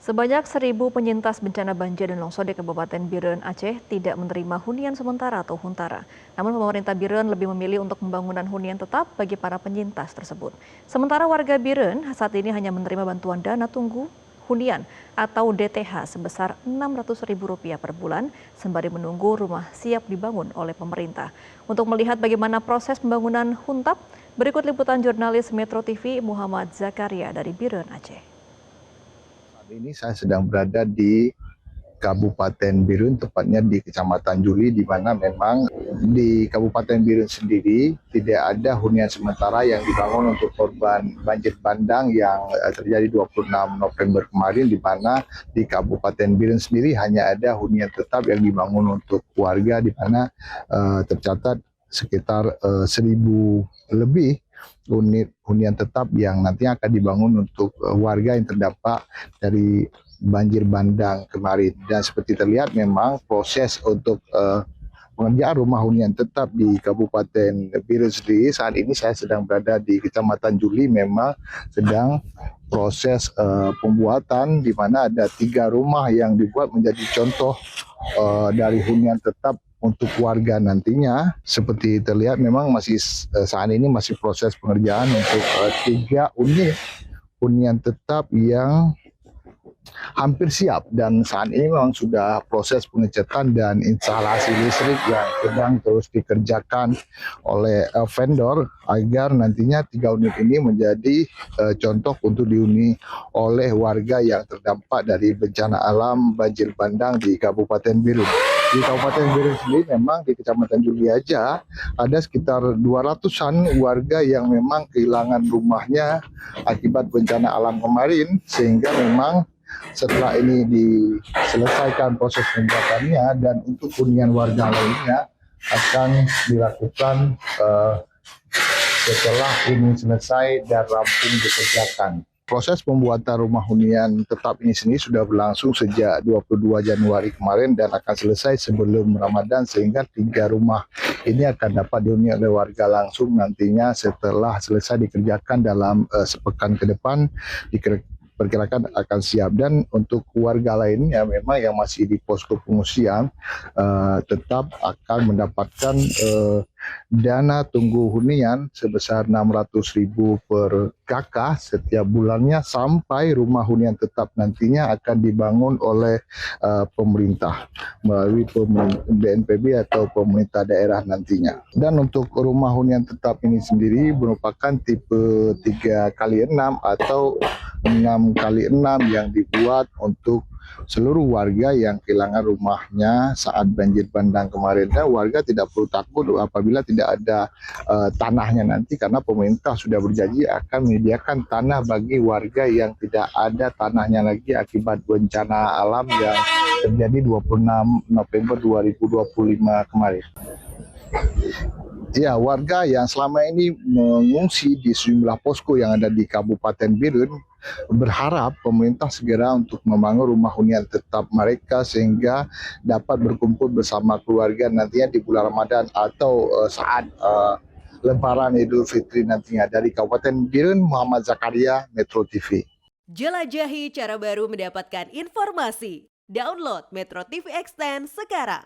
Sebanyak 1.000 penyintas bencana banjir dan longsor di Kabupaten Biren, Aceh tidak menerima hunian sementara atau huntara. Namun pemerintah Biren lebih memilih untuk pembangunan hunian tetap bagi para penyintas tersebut. Sementara warga Biren saat ini hanya menerima bantuan dana tunggu hunian atau DTH sebesar Rp600.000 per bulan sembari menunggu rumah siap dibangun oleh pemerintah. Untuk melihat bagaimana proses pembangunan huntap, berikut liputan jurnalis Metro TV Muhammad Zakaria dari Biren, Aceh. Saat ini saya sedang berada di Kabupaten Biren, tepatnya di Kecamatan Juli, di mana memang di Kabupaten Biren sendiri tidak ada hunian sementara yang dibangun untuk korban banjir bandang yang terjadi 26 November kemarin, di mana di Kabupaten Biren sendiri hanya ada hunian tetap yang dibangun untuk warga, di mana tercatat sekitar 1.000 lebih unit hunian tetap yang nantinya akan dibangun untuk warga yang terdampak dari banjir bandang kemarin. Dan seperti terlihat memang proses untuk pengerjaan rumah hunian tetap di Kabupaten Biren sendiri, saat ini saya sedang berada di Kecamatan Juli, memang sedang proses pembuatan, di mana ada 3 rumah yang dibuat menjadi contoh dari hunian tetap untuk warga nantinya. Seperti terlihat memang masih saat ini masih proses pengerjaan untuk 3 unit hunian tetap yang hampir siap, dan saat ini memang sudah proses pengecatan dan instalasi listrik yang sedang terus dikerjakan oleh vendor agar nantinya 3 unit ini menjadi contoh untuk dihuni oleh warga yang terdampak dari bencana alam banjir bandang di Kabupaten Biren. Di Kabupaten Biren sendiri memang di Kecamatan Juli aja ada sekitar 200-an warga yang memang kehilangan rumahnya akibat bencana alam kemarin, sehingga memang setelah ini diselesaikan proses pembuatannya dan untuk hunian warga lainnya akan dilakukan setelah ini selesai dan rampung dikerjakan. Proses pembuatan rumah hunian tetap ini sendiri sudah berlangsung sejak 22 Januari kemarin dan akan selesai sebelum Ramadan, sehingga 3 rumah ini akan dapat dihuni oleh warga langsung nantinya setelah selesai dikerjakan dalam sepekan ke depan. Perkirakan akan siap. Dan untuk warga lainnya memang yang masih di posko pengungsian tetap akan mendapatkan dana tunggu hunian sebesar Rp600.000 per kakak setiap bulannya sampai rumah hunian tetap nantinya akan dibangun oleh pemerintah melalui BNPB atau pemerintah daerah nantinya. Dan untuk rumah hunian tetap ini sendiri merupakan tipe 3x6 atau 6x6 yang dibuat untuk seluruh warga yang kehilangan rumahnya saat banjir bandang kemarin. Dan warga tidak perlu takut apabila tidak ada tanahnya nanti, karena pemerintah sudah berjanji akan menyediakan tanah bagi warga yang tidak ada tanahnya lagi akibat bencana alam yang terjadi 26 November 2025 kemarin. Ya, warga yang selama ini mengungsi di sejumlah posko yang ada di Kabupaten Biren berharap pemerintah segera untuk membangun rumah hunian tetap mereka sehingga dapat berkumpul bersama keluarga nantinya di bulan Ramadan atau saat Lebaran Idul Fitri nantinya. Dari Kabupaten Biren, Muhammad Zakaria, Metro TV. Jelajahi cara baru mendapatkan informasi. Download Metro TV Extend sekarang.